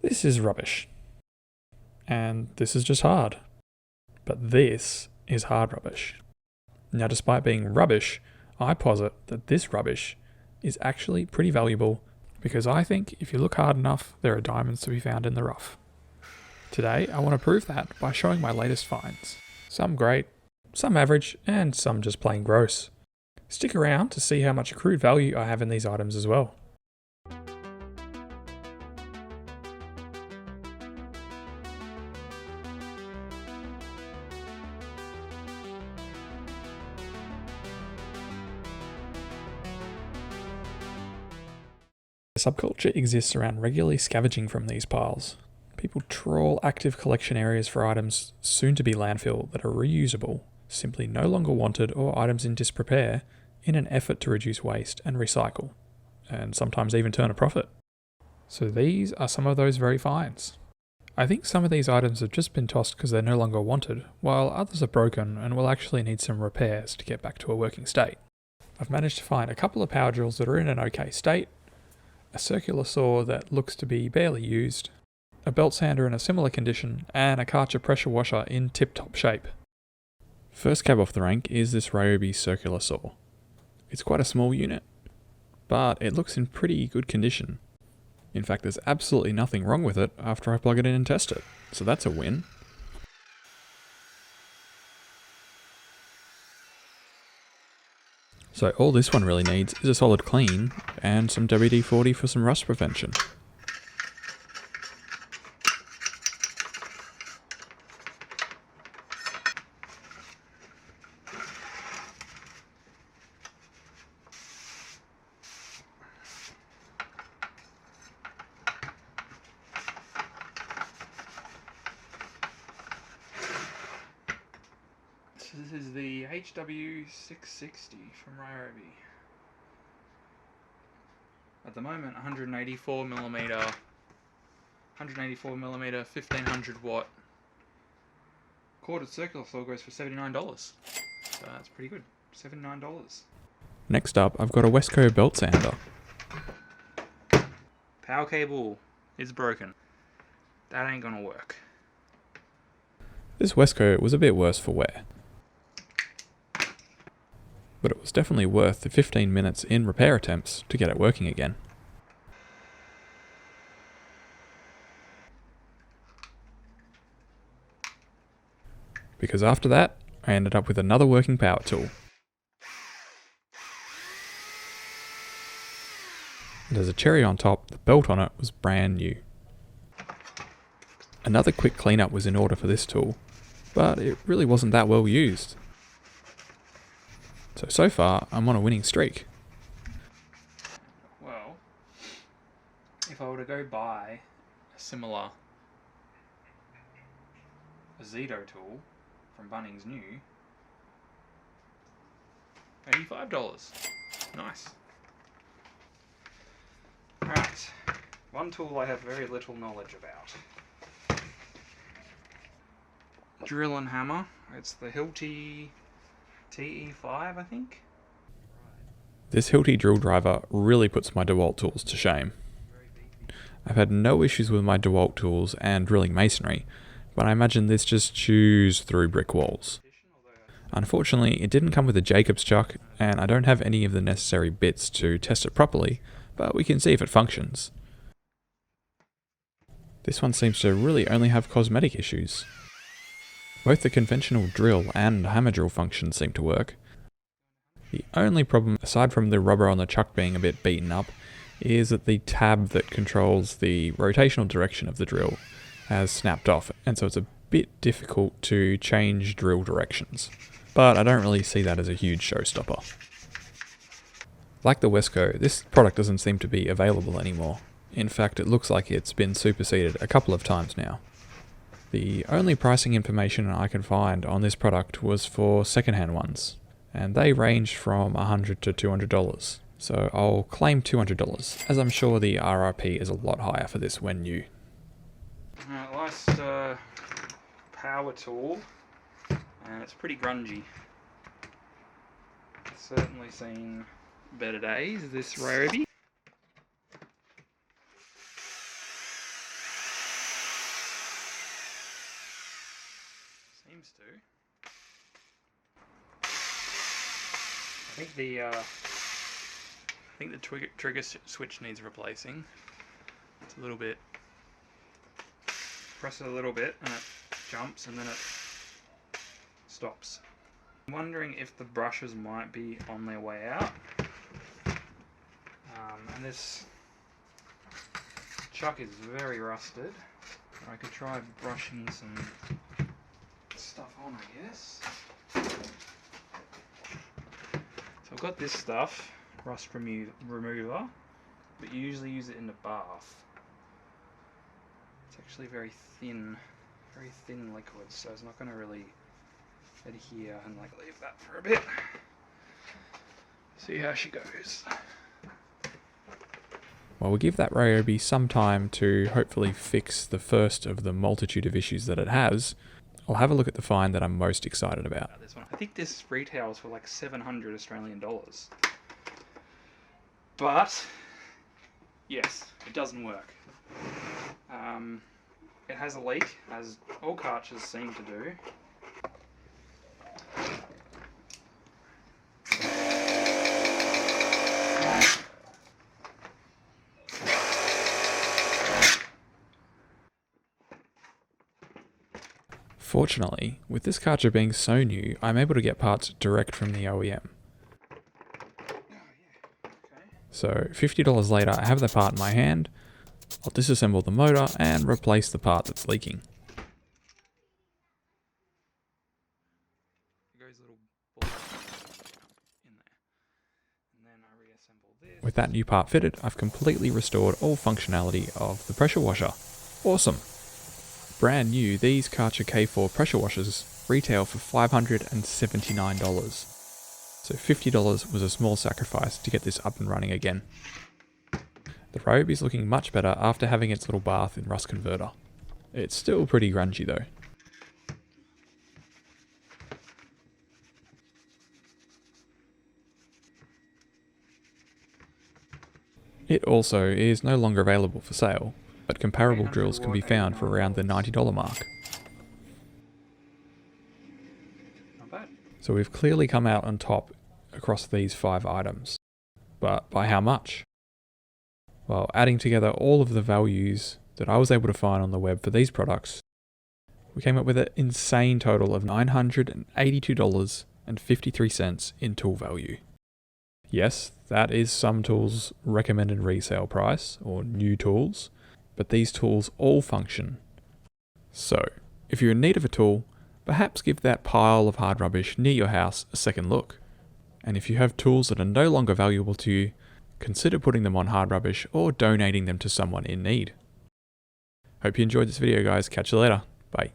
This is rubbish. And this is just hard. But this is hard rubbish. Now, despite being rubbish, I posit that this rubbish is actually pretty valuable because I think if you look hard enough, there are diamonds to be found in the rough. Today, I want to prove that by showing my latest finds. Some great, some average, and some just plain gross. Stick around to see how much accrued value I have in these items as well. A subculture exists around regularly scavenging from these piles. People trawl active collection areas for items soon to be landfill that are reusable, simply no longer wanted, or items in disrepair in an effort to reduce waste and recycle, and sometimes even turn a profit. So these are some of those very finds. I think some of these items have just been tossed because they're no longer wanted, while others are broken and will actually need some repairs to get back to a working state. I've managed to find a couple of power drills that are in an okay state, a circular saw that looks to be barely used, a belt sander in a similar condition, and a Karcher pressure washer in tip-top shape. First cab off the rank is this Ryobi circular saw. It's quite a small unit, but it looks in pretty good condition. In fact, there's absolutely nothing wrong with it after I plug it in and test it, so that's a win. So all this one really needs is a solid clean and some WD-40 for some rust prevention. This is the HW660 from Ryobi. At the moment, 184mm 1500 watt corded circular saw goes for $79. So that's pretty good. $79. Next up, I've got a Wesco belt sander. Power cable is broken. That ain't gonna work. This Wesco was a bit worse for wear, but it was definitely worth the 15 minutes in repair attempts to get it working again. Because after that, I ended up with another working power tool. And as a cherry on top, the belt on it was brand new. Another quick cleanup was in order for this tool, but it really wasn't that well used. So far, I'm on a winning streak. Well, if I were to go buy a similar Zito tool from Bunnings new, $85. Nice. Right, one tool I have very little knowledge about. Drill and hammer. It's the Hilti TE5, I think. This Hilti drill driver really puts my DeWalt tools to shame. I've had no issues with my DeWalt tools and drilling masonry, but I imagine this just chews through brick walls. Unfortunately, it didn't come with a Jacobs chuck, and I don't have any of the necessary bits to test it properly, but we can see if it functions. This one seems to really only have cosmetic issues. Both the conventional drill and hammer drill functions seem to work. The only problem, aside from the rubber on the chuck being a bit beaten up, is that the tab that controls the rotational direction of the drill has snapped off, and so it's a bit difficult to change drill directions. But I don't really see that as a huge showstopper. Like the Wesco, this product doesn't seem to be available anymore. In fact, it looks like it's been superseded a couple of times now. The only pricing information I can find on this product was for secondhand ones, and they ranged from $100 to $200. So I'll claim $200, as I'm sure the RRP is a lot higher for this when new. Last power tool, and it's pretty grungy. It's certainly seen better days, this Ryobi. seems to. I think the trigger switch needs replacing. It's a little bit. Press it a little bit and it jumps and then it stops. I'm wondering if the brushes might be on their way out. And this chuck is very rusted. I could try brushing some stuff on, I guess. So I've got this stuff, rust remover, but you usually use it in the bath. It's actually very thin liquid, so it's not going to really adhere, and like leave that for a bit. See how she goes. Well, we'll give that Ryobi some time to hopefully fix the first of the multitude of issues that it has. I'll have a look at the find that I'm most excited about. This one. I think this retails for like 700 Australian dollars. But, yes, it doesn't work. It has a leak, as all cartridges seem to do. Fortunately, with this cartridge being so new, I'm able to get parts direct from the OEM. So $50 later, I have the part in my hand. I'll disassemble the motor and replace the part that's leaking. With that new part fitted, I've completely restored all functionality of the pressure washer. Awesome! Brand new, these Karcher K4 pressure washers retail for $579. So $50 was a small sacrifice to get this up and running again. The Ryobi is looking much better after having its little bath in rust converter. It's still pretty grungy though. It also is no longer available for sale, but comparable drills can be found for around the $90 mark. Not bad. So we've clearly come out on top across these 5 items. But by how much? Well, adding together all of the values that I was able to find on the web for these products, we came up with an insane total of $982.53 in tool value. Yes, that is some tools' recommended resale price, or new tools, but these tools all function. So, if you're in need of a tool, perhaps give that pile of hard rubbish near your house a second look. And if you have tools that are no longer valuable to you, consider putting them on hard rubbish or donating them to someone in need. Hope you enjoyed this video, guys. Catch you later. Bye.